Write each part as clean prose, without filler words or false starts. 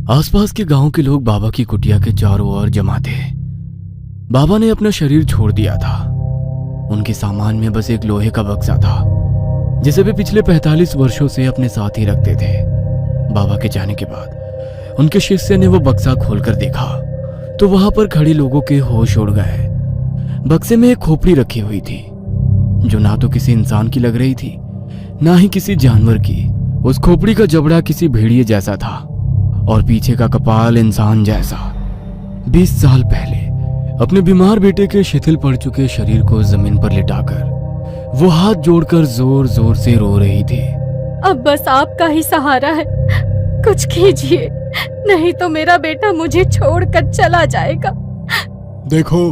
आसपास के गांव के लोग बाबा की कुटिया के चारों ओर जमा थे। बाबा ने अपना शरीर छोड़ दिया था। उनके सामान में बस एक लोहे का बक्सा था जिसे वे पिछले 45 वर्षों से अपने साथ ही रखते थे। बाबा के जाने के बाद उनके शिष्य ने वो बक्सा खोलकर देखा तो वहां पर खड़े लोगों के होश उड़ गए। बक्से में एक खोपड़ी रखी हुई थी जो ना तो किसी इंसान की लग रही थी ना ही किसी जानवर की। उस खोपड़ी का जबड़ा किसी भेड़िए जैसा था और पीछे का कपाल इंसान जैसा। 20 साल पहले अपने बीमार बेटे के शिथिल पड़ चुके शरीर को जमीन पर लिटाकर वो हाथ जोड़कर जोर जोर से रो रही थी। अब बस आपका ही सहारा है, कुछ कीजिए, नहीं तो मेरा बेटा मुझे छोड़कर चला जाएगा। देखो,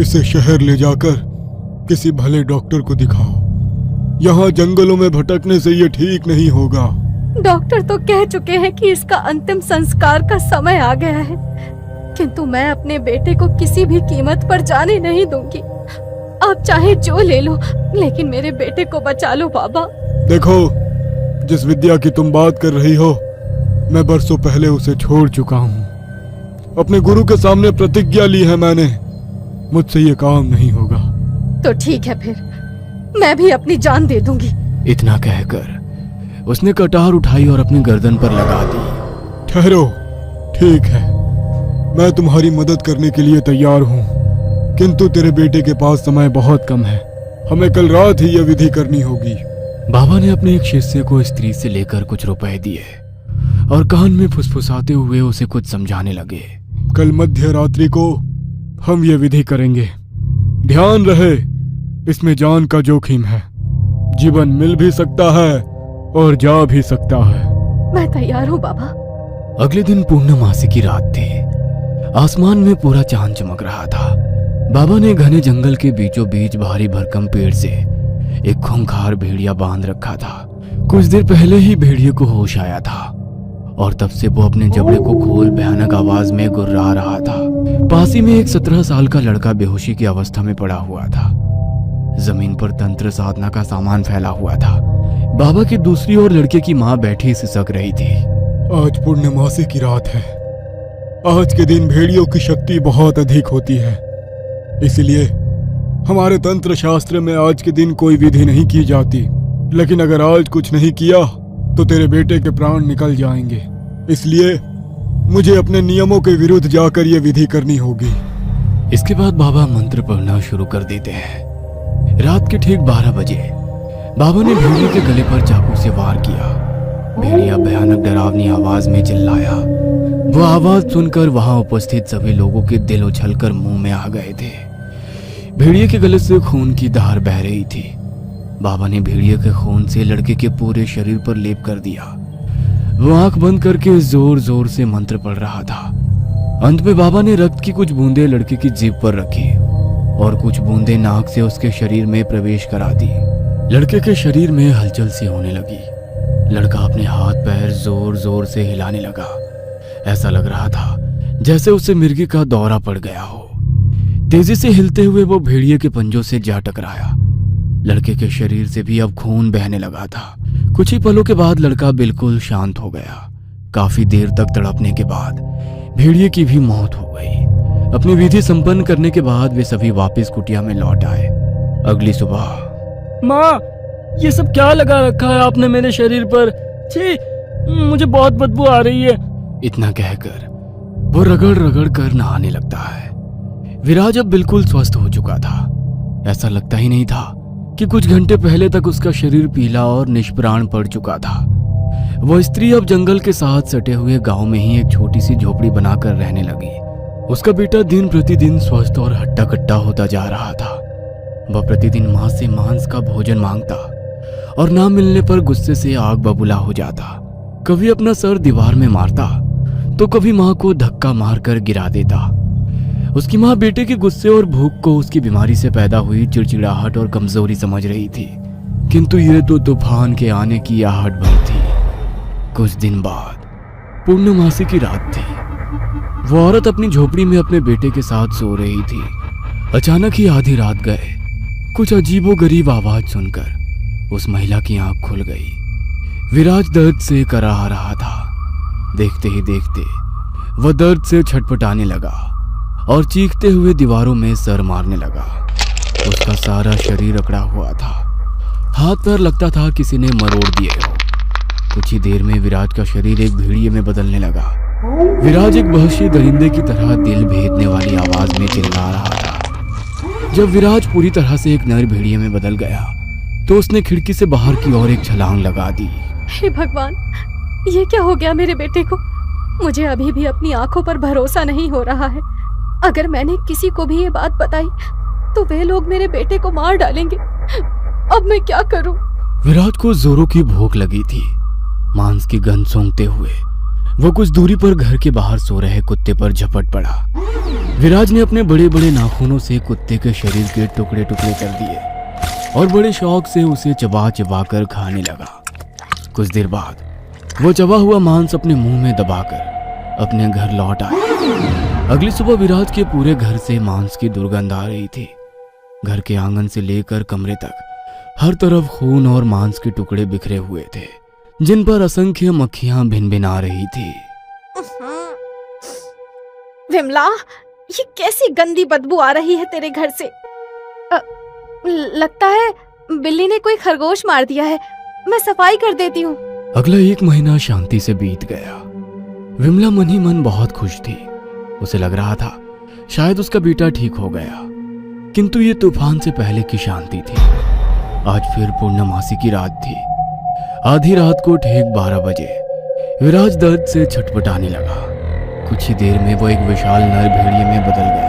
इसे शहर ले जाकर किसी भले डॉक्टर को दिखाओ। यहाँ जंगलों में भटकने से ये ठीक नहीं होगा। डॉक्टर तो कह चुके हैं कि इसका अंतिम संस्कार का समय आ गया है, किंतु मैं अपने बेटे को किसी भी कीमत पर जाने नहीं दूंगी। आप चाहे जो ले लो, लेकिन मेरे बेटे को बचा लो बाबा। देखो, जिस विद्या की तुम बात कर रही हो, मैं बरसों पहले उसे छोड़ चुका हूँ। अपने गुरु के सामने प्रतिज्ञा ली है मैंने, मुझसे ये काम नहीं होगा। तो ठीक है, फिर मैं भी अपनी जान दे दूंगी। इतना कहकर उसने कटार उठाई और अपनी गर्दन पर लगा दी। ठहरो, ठीक है, मैं तुम्हारी मदद करने के लिए तैयार हूँ, किंतु तेरे बेटे के पास समय बहुत कम है। हमें कल रात ही यह विधि करनी होगी। बाबा ने अपने एक शिष्य को स्त्री से लेकर कुछ रुपए दिए और कान में फुसफुसाते हुए उसे कुछ समझाने लगे। कल मध्य रात्रि को हम ये विधि करेंगे। ध्यान रहे, इसमें जान का जोखिम है। जीवन मिल भी सकता है और जा भी सकता है। मैं तैयार हूँ बाबा। अगले दिन पूर्णमासी की रात थी। आसमान में पूरा चांद चमक रहा था। बाबा ने घने जंगल के बीचों बीच भारी भरकम पेड़ से एक खूंखार भेड़िया बांध रखा था। कुछ देर पहले ही भेड़िए को होश आया था और तब से वो अपने जबड़े को खोल भयानक आवाज में गुर्रा रहा था। पास ही में एक 17 साल का लड़का बेहोशी की अवस्था में पड़ा हुआ था। जमीन पर तंत्र साधना का सामान फैला हुआ था। बाबा की दूसरी ओर लड़के की माँ बैठी सिसक रही थी। आज पूर्णमासी की रात है। आज के दिन भेड़ियों की शक्ति बहुत अधिक होती है, इसलिए हमारे तंत्र शास्त्र में आज के दिन कोई विधि नहीं की जाती। लेकिन अगर आज कुछ नहीं किया तो तेरे बेटे के प्राण निकल जाएंगे, इसलिए मुझे अपने नियमों के विरुद्ध जाकर यह विधि करनी होगी। इसके बाद बाबा मंत्र पढ़ना शुरू कर देते हैं। रात के ठीक 12 बजे बाबा ने भेड़िए के गले पर चाकू से वार किया। भेड़िया भयानक डरावनी आवाज में चिल्लाया। वो आवाज सुनकर वहां उपस्थित सभी लोगों के दिल उछलकर मुंह में आ गए थे। भेड़िए के गले से खून की धार बह रही थी। बाबा ने भेड़िए के खून से लड़के के पूरे शरीर पर लेप कर दिया। वो आंख बंद करके जोर जोर से मंत्र पढ़ रहा था। अंत में बाबा ने रक्त की कुछ बूंदें लड़के की जीभ पर रखी और कुछ बूंदें नाक से उसके शरीर में प्रवेश करा दी। लड़के के शरीर में हलचल सी होने लगी। लड़का अपने हाथ पैर जोर जोर से हिलाने लगा। ऐसा लग रहा था जैसे उसे मिर्गी का दौरा पड़ गया हो। तेजी से हिलते हुए वो भेड़िए के पंजों से जा टकराया। लड़के के शरीर से भी अब खून बहने लगा था। कुछ ही पलों के बाद लड़का बिल्कुल शांत हो गया। काफी देर तक तड़पने के बाद भेड़िए की भी मौत हो गई। अपनी विधि संपन्न करने के बाद वे सभी वापस कुटिया में लौट आए। अगली सुबह, माँ, ये सब क्या लगा रखा है आपने मेरे शरीर पर? छी, मुझे बहुत बदबू आ रही है। इतना कहकर वो रगड़ रगड़ कर नहाने लगता है। विराज अब बिल्कुल स्वस्थ हो चुका था। ऐसा लगता ही नहीं था कि कुछ घंटे पहले तक उसका शरीर पीला और निष्प्राण पड़ चुका था। वो स्त्री अब जंगल के साथ सटे हुए गांव में ही एक छोटी सी झोपड़ी बनाकर रहने लगी। उसका बेटा दिन प्रतिदिन स्वस्थ और हट्टा कट्टा होता जा रहा था। वह प्रतिदिन मां से मांस का भोजन मांगता और ना मिलने पर गुस्से से आग बबूला हो जाता। कभी अपना सर दीवार में मारता तो कभी मां को धक्का मारकर गिरा देता। उसकी मां बेटे के गुस्से और भूख को उसकी बीमारी से पैदा हुई चिड़चिड़ाहट और कमजोरी समझ रही थी, किंतु ये तो तूफान के आने की आहट भर थी। कुछ दिन बाद पूर्णमासी की रात थी। वो औरत अपनी झोपड़ी में अपने बेटे के साथ सो रही थी। अचानक ही आधी रात गए कुछ अजीबोगरीब आवाज सुनकर उस महिला की आंख खुल गई। विराज दर्द से कराह रहा था। देखते ही देखते वह दर्द से छटपटाने लगा और चीखते हुए दीवारों में सर मारने लगा। उसका सारा शरीर अकड़ा हुआ था, हाथ पैर लगता था किसी ने मरोड़ दिए हो। कुछ ही देर में विराज का शरीर एक भेड़िए में बदलने लगा। विराज एक वहशी दरिंदे की तरह दिल भेदने वाली आवाज में चिल्ला रहा था। जब विराज पूरी तरह से एक नर भेड़िए में बदल गया तो उसने खिड़की से बाहर की ओर एक छलांग लगा दी। हे भगवान, ये क्या हो गया मेरे बेटे को? मुझे अभी भी अपनी आंखों पर भरोसा नहीं हो रहा है। अगर मैंने किसी को भी ये बात बताई तो वे लोग मेरे बेटे को मार डालेंगे। अब मैं क्या करूं? विराज को जोरों की भूख लगी थी। मांस की गंध सूंघते हुए वो कुछ दूरी पर घर के बाहर सो रहे कुत्ते पर झपट पड़ा। विराज ने अपने बड़े बड़े नाखूनों से कुत्ते के शरीर के टुकड़े टुकड़े कर दिए और बड़े शौक से उसे चबा चबा कर खाने लगा। कुछ देर बाद वो चबा हुआ मांस अपने मुंह में दबाकर अपने घर लौट आया। अगली सुबह विराज के पूरे घर से मांस की दुर्गंध आ रही थी। घर के आंगन से लेकर कमरे तक हर तरफ खून और मांस के टुकड़े बिखरे हुए थे, जिन पर असंख्य मक्खियां भिनभिना रही थी। विमला, ये कैसी गंदी बदबू आ रही है तेरे घर से। लगता है बिल्ली ने कोई खरगोश मार दिया है। मैं सफाई कर देती हूँ। अगला 1 महीना शांति से बीत गया। विमला मन ही मन बहुत खुश थी। उसे लग रहा था शायद उसका बेटा ठीक हो गया, किंतु ये तूफान से पहले की शांति थी। आज फिर पूर्णमासी की रात थी। आधी रात को ठीक 12 बजे विराज दर्द से छटपटाने लगा। कुछ ही देर में वो एक विशाल नर भेड़िए में बदल गया।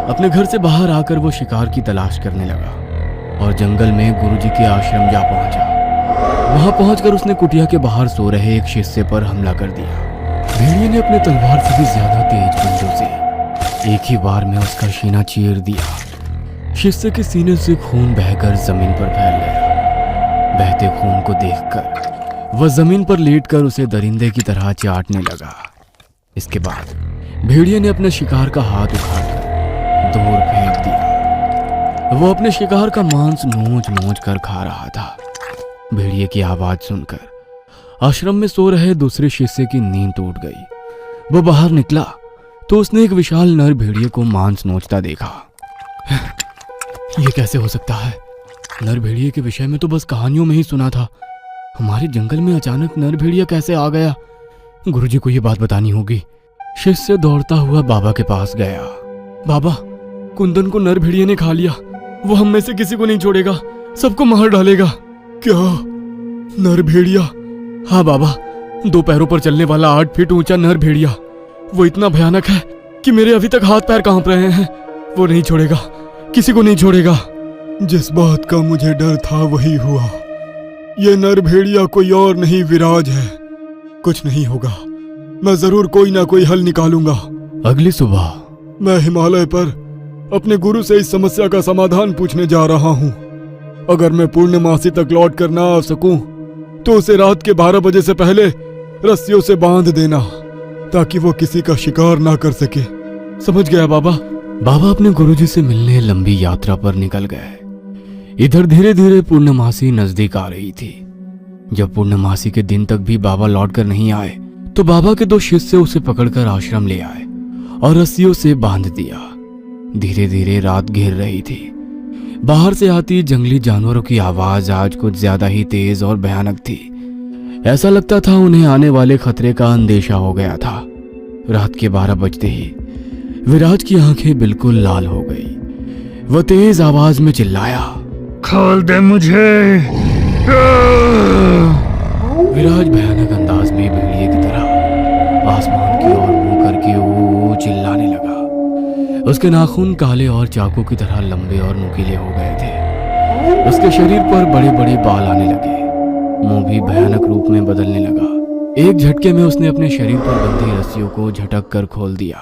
अपने घर से बाहर आकर वो शिकार की तलाश करने लगा और जंगल में गुरुजी के आश्रम जा पहुंचा। वहां पहुंचकर उसने कुटिया के बाहर सो रहे एक शिष्य पर हमला कर दिया। भेड़िए ने अपने तलवार से भी ज्यादा तेज पंजों से एक ही बार में उसका सीना चीर दिया। शिष्य के सीने से खून बहकर जमीन पर फैल गया। बहते खून को देखकर वह जमीन पर लेटकर उसे दरिंदे की तरह चाटने लगा। इसके बाद भेड़िए ने अपने शिकार का हाथ उखाड़कर दूर फेंक दिया। वो अपने शिकार का मांस नोच नोच कर खा रहा था। भेड़िए की आवाज सुनकर आश्रम में सो रहे दूसरे शिष्य की नींद टूट गई। वो बाहर निकला तो उसने एक विशाल नर भेड़िए को मांस नोचता देखा। ये कैसे हो सकता है? नर भेड़िए के विषय में तो बस कहानियों में ही सुना था। हमारे जंगल में अचानक नर भेड़िया कैसे आ गया? गुरुजी को ये बात बतानी होगी। शिष्य दौड़ता हुआ बाबा के पास गया। बाबा, कुंदन को नर भेड़िए ने खा लिया। वो हम में से किसी को नहीं छोड़ेगा, सबको मार डालेगा। क्या? नर भेड़िया? हाँ बाबा, 2 पैरों पर चलने वाला 8 फीट ऊंचा नर भेड़िया। वो इतना भयानक है कि मेरे अभी तक हाथ पैर कांप रहे हैं। वो नहीं छोड़ेगा, किसी को नहीं छोड़ेगा। जिस बात का मुझे डर था वही हुआ। ये नर भेड़िया कोई और नहीं, विराज है। कुछ नहीं होगा, मैं जरूर कोई ना कोई हल निकालूंगा। अगली सुबह मैं हिमालय पर अपने गुरु से इस समस्या का समाधान पूछने जा रहा हूँ। अगर मैं पूर्णमासी तक लौट कर ना आ सकूं तो उसे रात के 12 बजे से पहले रस्सियों से बांध देना, ताकि वो किसी का शिकार ना कर सके। समझ गया बाबा? बाबा अपने गुरुजी से मिलने लंबी यात्रा पर निकल गए। इधर धीरे धीरे पूर्णमासी नजदीक आ रही थी। जब पूर्णमासी के दिन तक भी बाबा लौटकर नहीं आए तो बाबा के 2 शिष्य उसे पकड़कर आश्रम ले आए और रस्सियों से बांध दिया। धीरे धीरे रात घिर रही थी। बाहर से आती जंगली जानवरों की आवाज आज कुछ ज्यादा ही तेज और भयानक थी। ऐसा लगता था उन्हें आने वाले खतरे का अंदेशा हो गया था। रात के 12 बजते ही विराज की आंखें बिल्कुल लाल हो गई। वह तेज आवाज में चिल्लाया, खोल दे मुझे। विराज भयानक अंदाज में भेड़िए की तरह आसमान की ओर मुंह करके वो चिल्लाने लगा। उसके नाखून काले और चाकू की तरह लंबे और नुकीले हो गए थे। उसके शरीर पर बड़े बड़े बाल आने लगे। मुंह भी भयानक रूप में बदलने लगा। एक झटके में उसने अपने शरीर पर बंधी रस्सियों को झटक कर खोल दिया।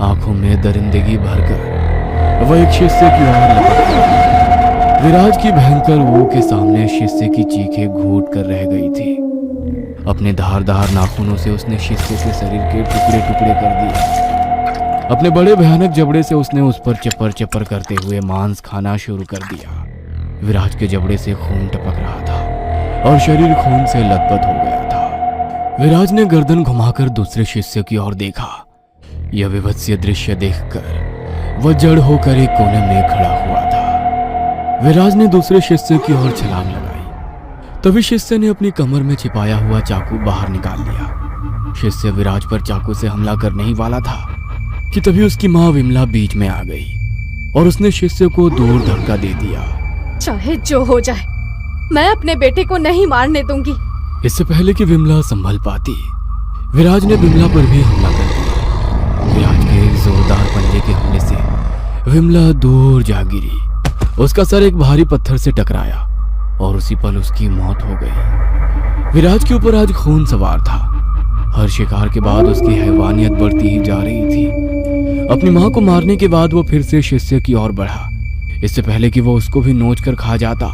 आंखों में दरिंदगी भरकर वह एक शिष्य की ओर लपक गया। विराज की भयंकर वो के सामने शिष्य की चीखें घूट कर रह गई थी। अपने धारदार नाखूनों से उसने शिष्य के शरीर के टुकड़े टुकड़े कर दिए। अपने बड़े भयानक जबड़े से उसने उस पर चपर चपर करते हुए मांस खाना शुरू कर दिया। विराज के जबड़े से खून टपक रहा था और शरीर खून से लथपथ हो गया था। विराज ने गर्दन घुमाकर दूसरे शिष्य की ओर देखा। यह विभत्स्य दृश्य देखकर वह जड़ होकर एक कोने में खड़ा हुआ था। विराज ने दूसरे शिष्य की ओर छलांग लगाई। तभी शिष्य ने अपनी कमर में छिपाया हुआ चाकू बाहर निकाल लिया। शिष्य विराज पर चाकू से हमला करने ही वाला था कि तभी उसकी मां विमला बीच में आ गई और उसने शिष्य को दूर धक्का दे दिया। चाहे जो हो जाए, मैं अपने बेटे को नहीं मारने दूंगी। इससे पहले कि विमला संभल पाती, विराज ने विमला पर भी हमला कर दिया। विराज के एक जोरदार पंजे के हमले से विमला दूर जा गिरी। उसका सर एक भारी पत्थर से टकराया और उसी पल उसकी मौत हो गई। विराज के ऊपर आज खून सवार था। हर शिकार के बाद उसकी हैवानियत बढ़ती ही जा रही थी। अपनी मां को मारने के बाद वो फिर से शिष्य की ओर बढ़ा। इससे पहले कि वो उसको भी नोच कर खा जाता,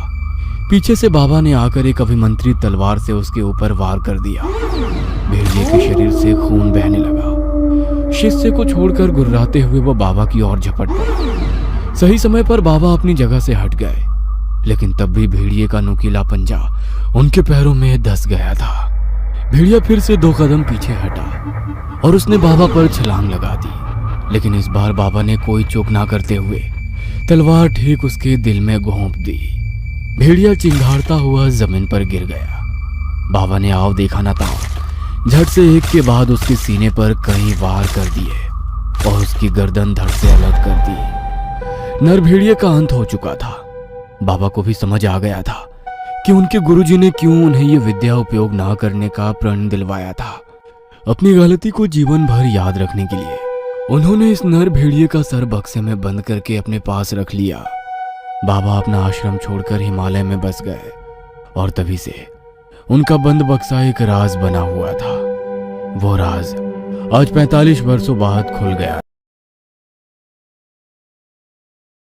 पीछे से बाबा ने आकर एक अभिमंत्रित तलवार से उसके ऊपर वार कर दिया। भेड़िए के शरीर से खून बहने लगा। शिष्य को छोड़कर गुर्राते हुए वो बाबा की ओर झपट पड़ा। सही समय पर बाबा अपनी जगह से हट गए, लेकिन तब भी भेड़िए का नुकीला पंजा उनके पैरों में धंस गया था। भेड़िया फिर से 2 कदम पीछे हटा और उसने बाबा पर छलांग लगा दी, लेकिन इस बार बाबा ने कोई चूक ना करते हुए तलवार ठीक उसके दिल में घोंप दी। भेड़िया चिंगाड़ता हुआ जमीन पर गिर गया। बाबा ने आव देखा ना था, झट से एक के बाद उसके सीने पर कई वार कर दिए और उसकी गर्दन धड़ से अलग कर दी। नर भेड़िए का अंत हो चुका था। बाबा को भी समझ आ गया था कि उनके गुरुजी ने क्यों उन्हें ये विद्या उपयोग ना करने का प्रण दिलवाया था। अपनी गलती को जीवन भर याद रखने के लिए उन्होंने इस नर भेड़िए का सर बक्से में बंद करके अपने पास रख लिया। बाबा अपना आश्रम छोड़कर हिमालय में बस गए और तभी से उनका बंद बक्सा एक राज बना हुआ था। वो राज आज 45 वर्षों बाद खुल गया।